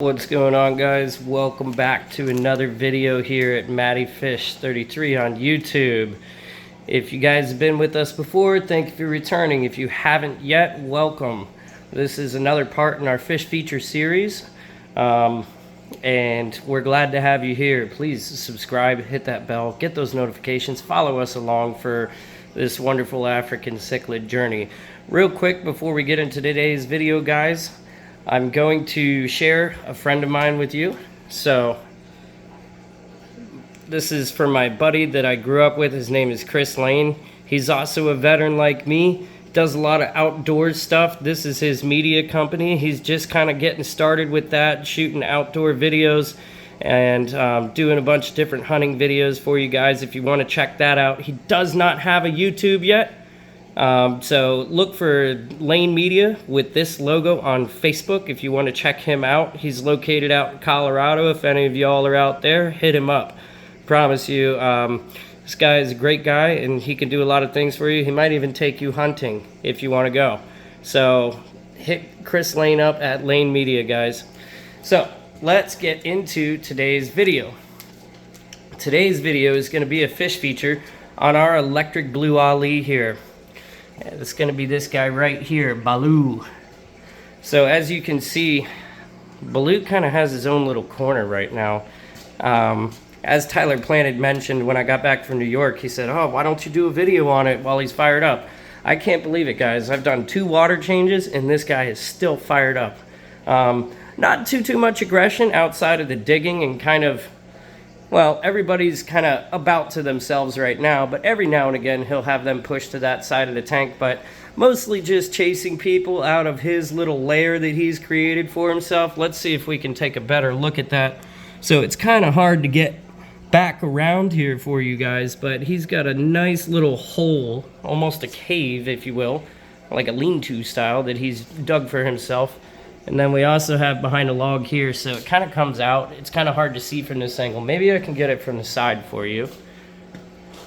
What's going on, guys? Welcome back to another video here at Matty Fish 33 on YouTube. If you guys have been with us before, thank you for returning. If you haven't yet, welcome. This is another part in our fish feature series, and we're glad to have you here. Please subscribe, hit that bell, get those notifications, follow us along for this wonderful African cichlid journey. Real quick before we get into today's video, guys, I'm going to share a friend of mine with you. So this is for my buddy that I grew up with. His name is Chris Lane. He's also a veteran like me, does a lot of outdoor stuff. This is his media company. He's just kind of getting started with that, shooting outdoor videos and doing a bunch of different hunting videos for you guys if you want to check that out. He does not have a YouTube yet. So look for Lane Media with this logo on Facebook if you want to check him out. He's located out in Colorado. If any of y'all are out there, hit him up. Promise you, this guy is a great guy and he can do a lot of things for you. He might even take you hunting if you want to go. So hit Chris Lane up at Lane Media, guys. So let's get into today's video. Today's video is going to be a fish feature on our electric blue Ahli here. It's going to be this guy right here, BALU. So as you can see, BALU kind of has his own little corner right now. As Tyler Plant had mentioned when I got back from New York, he said, oh, why don't you do a video on it while he's fired up? I can't believe it, guys. I've done 2 water changes and this guy is still fired up. Not too much aggression outside of the digging and kind of, well, everybody's kind of about to themselves right now, but every now and again he'll have them push to that side of the tank, but mostly just chasing people out of his little lair that he's created for himself. Let's see if we can take a better look at that. So it's kind of hard to get back around here for you guys, but he's got a nice little hole, almost a cave if you will, like a lean-to style that he's dug for himself. And then we also have behind a log here, so it kind of comes out. It's kind of hard to see from this angle. Maybe I can get it from the side for you.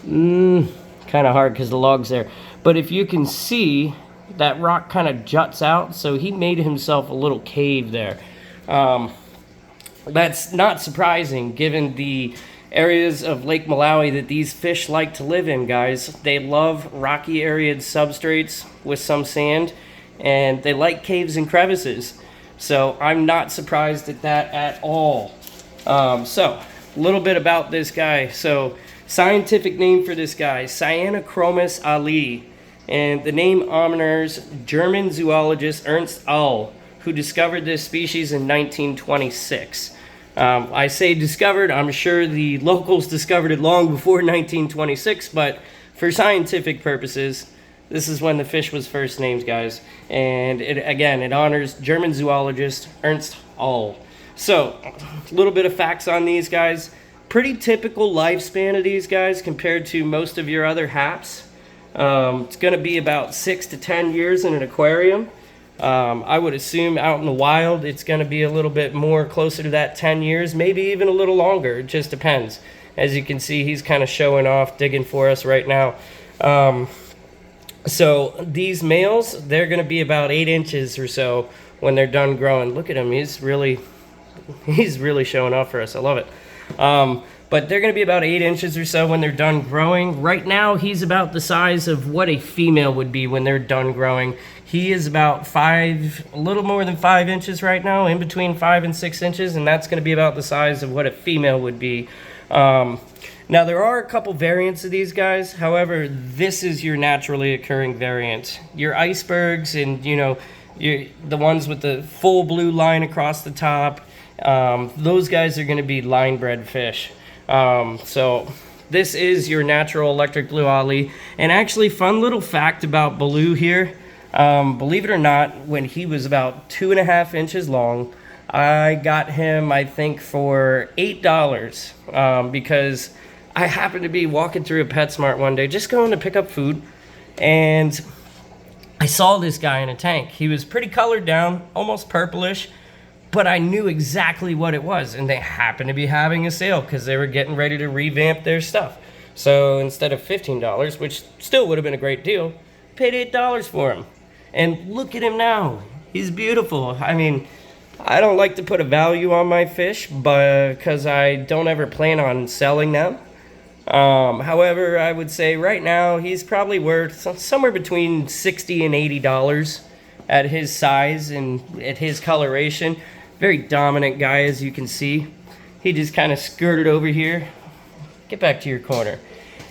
Kind of hard because the log's there. But if you can see, that rock kind of juts out, so he made himself a little cave there. That's not surprising given the areas of Lake Malawi that these fish like to live in, guys. They love rocky arid substrates with some sand, and they like caves and crevices. So I'm not surprised at that at all. So a little bit about this guy. So scientific name for this guy, Cyanochromis ahli. And the name honors German zoologist Ernst Ahli, who discovered this species in 1926. I say discovered, I'm sure the locals discovered it long before 1926, but for scientific purposes, this is when the fish was first named, guys. And it honors German zoologist Ernst Ahli. So, a little bit of facts on these guys. Pretty typical lifespan of these guys compared to most of your other haps. It's going to be about 6 to 10 years in an aquarium. I would assume out in the wild it's going to be a little bit more closer to that 10 years, maybe even a little longer. It just depends. As you can see, he's kind of showing off, digging for us right now. So these males, they're going to be about 8 inches or so when they're done growing. Look at him. He's really showing off for us. I love it. But they're going to be about 8 inches or so when they're done growing. Right now, he's about the size of what a female would be when they're done growing. He is about a little more than 5 inches right now, in between 5 and 6 inches, and that's going to be about the size of what a female would be. Now, there are a couple variants of these guys. However, this is your naturally occurring variant. Your icebergs and, the ones with the full blue line across the top, those guys are going to be line-bred fish. So this is your natural electric blue Ahli. And actually, fun little fact about BALU here. Believe it or not, when he was about 2.5 inches long, I got him, I think, for $8 because I happened to be walking through a PetSmart one day, just going to pick up food, and I saw this guy in a tank. He was pretty colored down, almost purplish, but I knew exactly what it was, and they happened to be having a sale because they were getting ready to revamp their stuff. So instead of $15, which still would have been a great deal, I paid $8 for him. And look at him now. He's beautiful. I mean, I don't like to put a value on my fish, but because I don't ever plan on selling them. However, I would say right now he's probably worth somewhere between $60 and $80 at his size and at his coloration. Very dominant guy, as you can see. He just kind of skirted over here. Get back to your corner.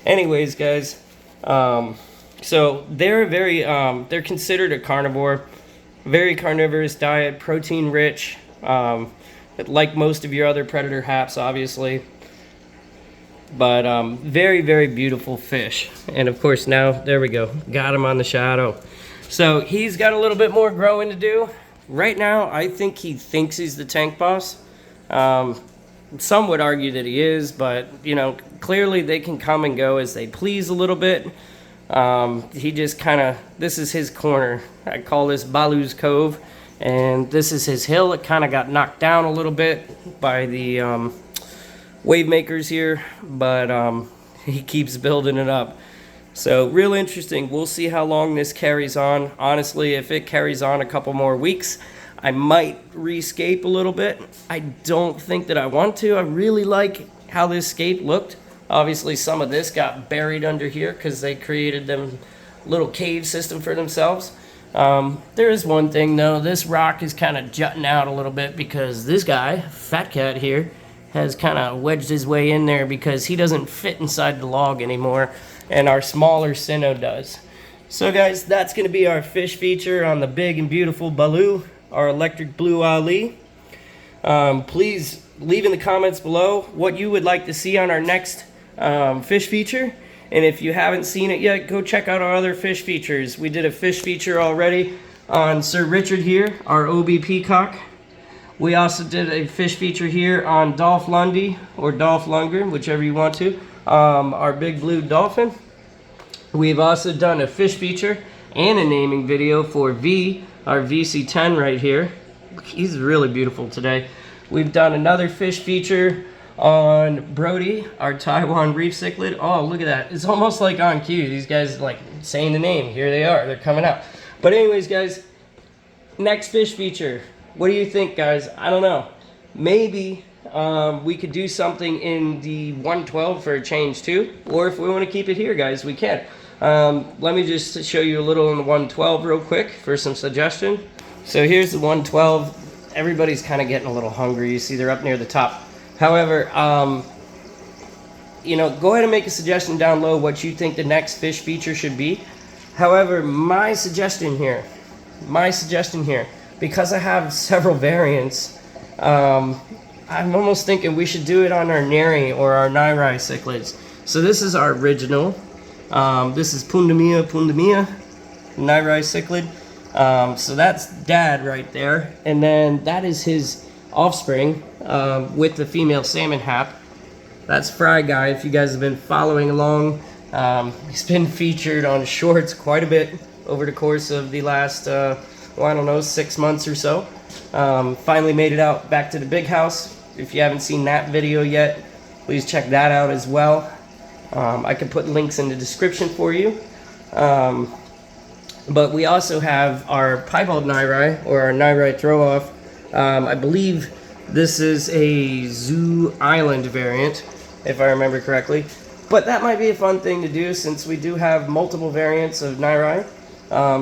Anyways, guys, so they're they're considered a carnivore. Very carnivorous diet, protein rich, like most of your other predator haps, obviously. But very, very beautiful fish. And of course now, there we go, got him on the shadow. So he's got a little bit more growing to do. Right now, I think he thinks he's the tank boss. Some would argue that he is, but you know, clearly they can come and go as they please a little bit. He just kind of, this is his corner. I call this BALU's Cove, and this is his hill. It kind of got knocked down a little bit by the wave makers here, but he keeps building it up. So real interesting. We'll see how long this carries on. Honestly, if it carries on a couple more weeks, I might re-scape a little bit. I don't think that I want to. I really like how this scape looked. Obviously, some of this got buried under here because they created them little cave system for themselves. There is one thing, though. This rock is kind of jutting out a little bit because this guy, Fat Cat here, has kind of wedged his way in there because he doesn't fit inside the log anymore, and our smaller Sinnoh does. So, guys, that's going to be our fish feature on the big and beautiful BALU, our electric blue Ali. Please leave in the comments below what you would like to see on our next fish feature, and if you haven't seen it yet, go check out our other fish features. We did a fish feature already on Sir Richard here, our OB peacock. We also did a fish feature here on Dolph Lundy, or Dolph Lundgren, whichever you want to, our big blue dolphin. We've also done a fish feature and a naming video for V, our VC10 right here. He's really beautiful today. We've done another fish feature on Brody, our Taiwan reef cichlid. Oh, look at that. It's almost like on cue. These guys like saying the name. Here they are. They're coming out. But anyways, guys, next fish feature. What do you think, guys? I don't know. Maybe we could do something in the 112 for a change too. Or if we want to keep it here, guys, we can. Let me just show you a little in the 112 real quick for some suggestion. So here's the 112. Everybody's kind of getting a little hungry. You see they're up near the top. However, you know, go ahead and make a suggestion down below what you think the next fish feature should be. However, my suggestion here, because I have several variants, I'm almost thinking we should do it on our Neri or our Nairai cichlids. So this is our original. This is Pundamia Nairai cichlid. So that's Dad right there, and then that is his offspring with the female salmon hap. That's Fry Guy. If you guys have been following along, he's been featured on shorts quite a bit over the course of the last, well, I don't know, 6 months or so. Finally made it out back to the big house. If you haven't seen that video yet, please check that out as well. I can put links in the description for you. But we also have our piebald Nairai, or our Nairai throw-off. I believe this is a Zoo Island variant, if I remember correctly. But that might be a fun thing to do since we do have multiple variants of Nairai.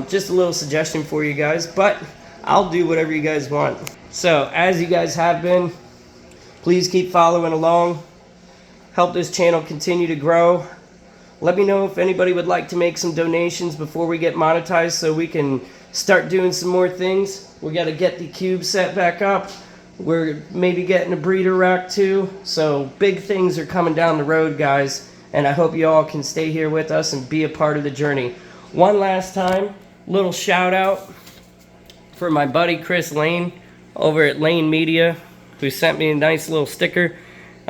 Just a little suggestion for you guys, but I'll do whatever you guys want. So, as you guys have been, please keep following along. Help this channel continue to grow. Let me know if anybody would like to make some donations before we get monetized so we can start doing some more things. We got to get the cube set back up. We're maybe getting a breeder rack too. So big things are coming down the road, guys. And I hope you all can stay here with us and be a part of the journey. One last time, little shout out for my buddy Chris Lane over at Lane Media, who sent me a nice little sticker.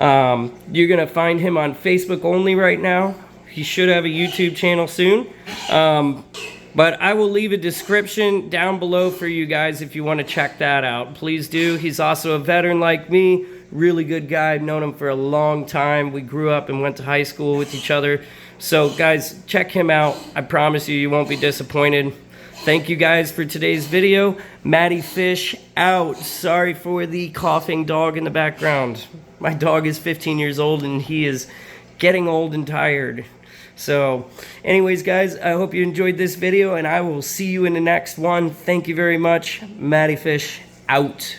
You're going to find him on Facebook only right now. He should have a YouTube channel soon. But I will leave a description down below for you guys if you want to check that out. Please do. He's also a veteran like me. Really good guy. I've known him for a long time. We grew up and went to high school with each other. So, guys, check him out. I promise you, you won't be disappointed. Thank you guys for today's video. Matty Fish out. Sorry for the coughing dog in the background. My dog is 15 years old and he is getting old and tired. So anyways, guys, I hope you enjoyed this video and I will see you in the next one. Thank you very much. Matty Fish out.